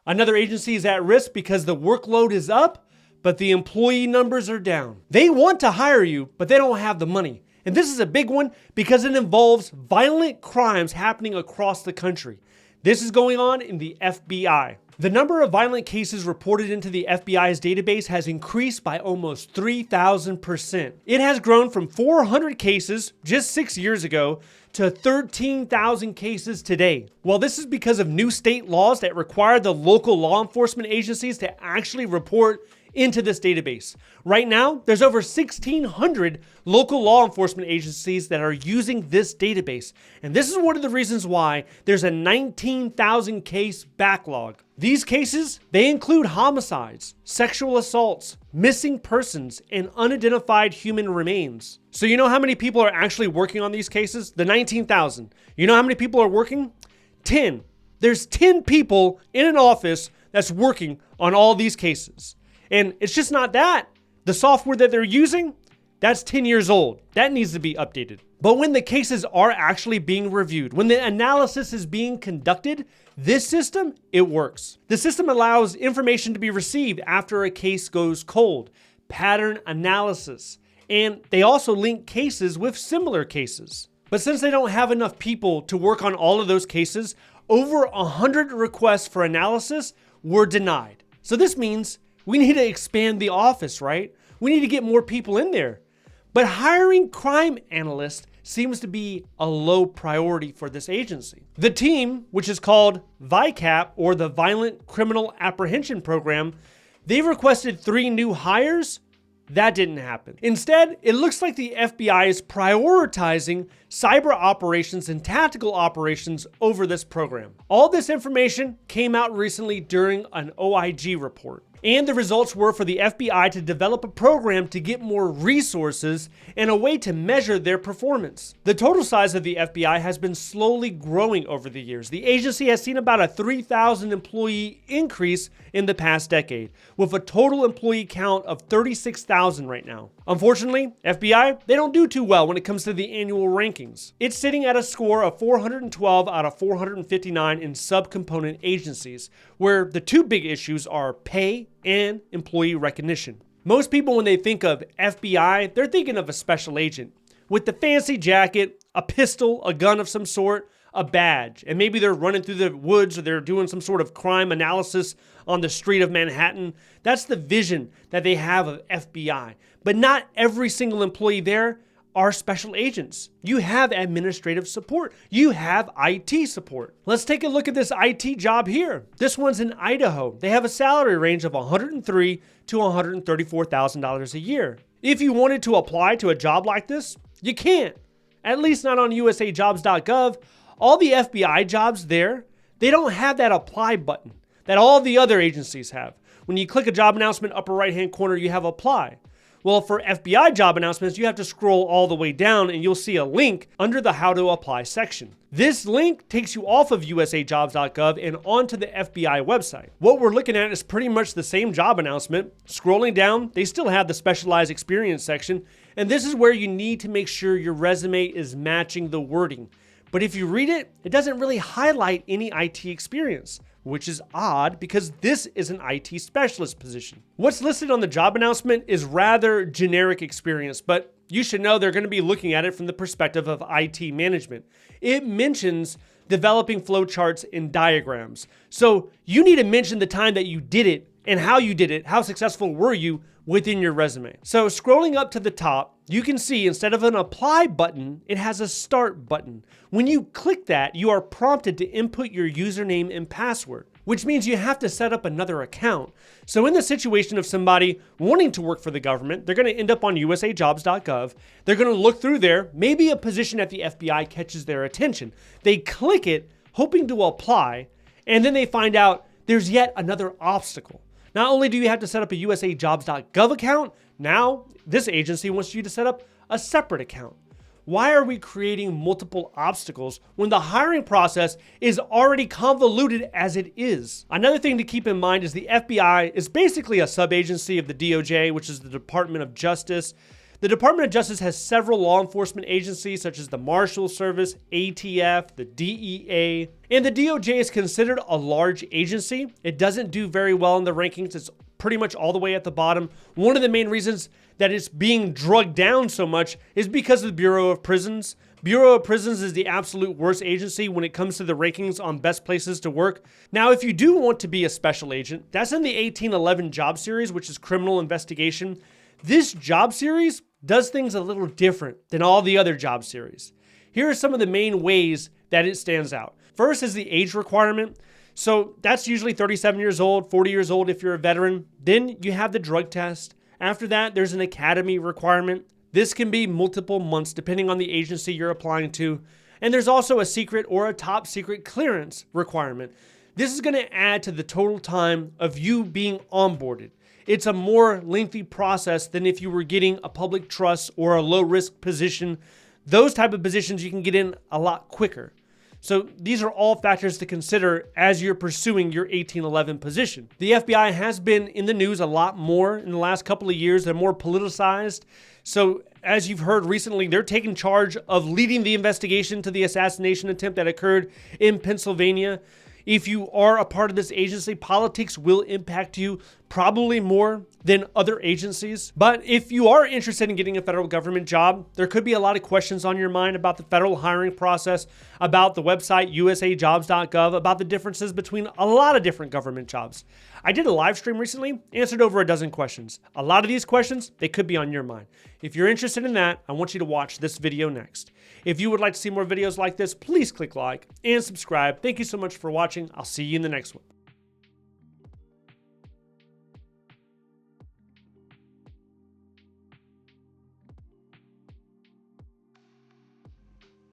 Another agency is at risk because the workload is up, but the employee numbers are down. They want to hire you, but they don't have the money. And this is a big one because it involves violent crimes happening across the country. This is going on in the FBI. The number of violent cases reported into the FBI's database has increased by almost 3,000%. It has grown from 400 cases just 6 years ago to 13,000 cases today. Well, this is because of new state laws that require the local law enforcement agencies to actually report into this database. Right now, there's over 1,600 local law enforcement agencies that are using this database. And this is one of the reasons why there's a 19,000 case backlog. These cases, they include homicides, sexual assaults, missing persons, and unidentified human remains. So you know how many people are actually working on these cases? The 19,000. You know how many people are working? 10. There's 10 people in an office that's working on all these cases. And it's just not that. The software that they're using, that's 10 years old. That needs to be updated. But when the cases are actually being reviewed, when the analysis is being conducted, this system, it works. The system allows information to be received after a case goes cold, pattern analysis, and they also link cases with similar cases. But since they don't have enough people to work on all of those cases, over 100 requests for analysis were denied. So this means we need to expand the office, right? We need to get more people in there. But hiring crime analysts seems to be a low priority for this agency. The team, which is called VICAP, or the Violent Criminal Apprehension Program, they requested 3 new hires. That didn't happen. Instead, it looks like the FBI is prioritizing cyber operations and tactical operations over this program. All this information came out recently during an OIG report. And the results were for the FBI to develop a program to get more resources and a way to measure their performance. The total size of the FBI has been slowly growing over the years. The agency has seen about a 3,000 employee increase in the past decade, with a total employee count of 36,000 right now. Unfortunately, FBI, they don't do too well when it comes to the annual rankings. It's sitting at a score of 412 out of 459 in subcomponent agencies, where the 2 big issues are pay and employee recognition. Most people, when they think of FBI, they're thinking of a special agent with the fancy jacket, a pistol, a gun of some sort, a badge, and maybe they're running through the woods or they're doing some sort of crime analysis on the street of Manhattan. That's the vision that they have of FBI. But not every single employee there are special agents. You have administrative support. You have IT support. Let's take a look at this IT job here. This one's in Idaho. They have a salary range of $103,000 to $134,000 a year. If you wanted to apply to a job like this, you can't. At least not on USAJobs.gov. All the FBI jobs there, they don't have that apply button that all the other agencies have. When you click a job announcement, upper right-hand corner, you have apply. Well, for FBI job announcements, you have to scroll all the way down and you'll see a link under the how to apply section. This link takes you off of USAJobs.gov and onto the FBI website. What we're looking at is pretty much the same job announcement. Scrolling down, they still have the specialized experience section, and this is where you need to make sure your resume is matching the wording. But if you read it, it doesn't really highlight any IT experience, which is odd because this is an IT specialist position. What's listed on the job announcement is rather generic experience, but you should know they're going to be looking at it from the perspective of IT management. It mentions developing flowcharts and diagrams. So you need to mention the time that you did it and how you did it. How successful were you within your resume? So scrolling up to the top, you can see instead of an apply button, it has a start button. When you click that, you are prompted to input your username and password, which means you have to set up another account. So in the situation of somebody wanting to work for the government, they're going to end up on USAJobs.gov. They're going to look through there. Maybe a position at the FBI catches their attention. They click it, hoping to apply, and then they find out there's yet another obstacle. Not only do you have to set up a USAJobs.gov account, now this agency wants you to set up a separate account. Why are we creating multiple obstacles when the hiring process is already convoluted as it is? Another thing to keep in mind is the FBI is basically a sub-agency of the DOJ, which is the Department of Justice. The Department of Justice has several law enforcement agencies such as the Marshal Service, ATF, the DEA, and the DOJ is considered a large agency. It doesn't do very well in the rankings. It's pretty much all the way at the bottom. One of the main reasons that it's being drugged down so much is because of the Bureau of Prisons. Bureau of Prisons is the absolute worst agency when it comes to the rankings on best places to work. Now, if you do want to be a special agent, that's in the 1811 job series, which is criminal investigation. This job series does things a little different than all the other job series. Here are some of the main ways that it stands out. First is the age requirement. So that's usually 37 years old, 40 years old if you're a veteran. Then you have the drug test. After that, there's an academy requirement. This can be multiple months depending on the agency you're applying to. And there's also a secret or a top secret clearance requirement. This is going to add to the total time of you being onboarded. It's a more lengthy process than if you were getting a public trust or a low risk position. Those type of positions you can get in a lot quicker. So these are all factors to consider as you're pursuing your 1811 position. The FBI has been in the news a lot more in the last couple of years. They're more politicized. So as you've heard recently, they're taking charge of leading the investigation to the assassination attempt that occurred in Pennsylvania. If you are a part of this agency, politics will impact you probably more than other agencies. But if you are interested in getting a federal government job, there could be a lot of questions on your mind about the federal hiring process, about the website USAJobs.gov, about the differences between a lot of different government jobs. I did a live stream recently, answered over a dozen questions. A lot of these questions, they could be on your mind. If you're interested in that, I want you to watch this video next. If you would like to see more videos like this, please click like and subscribe. Thank you so much for watching. I'll see you in the next one.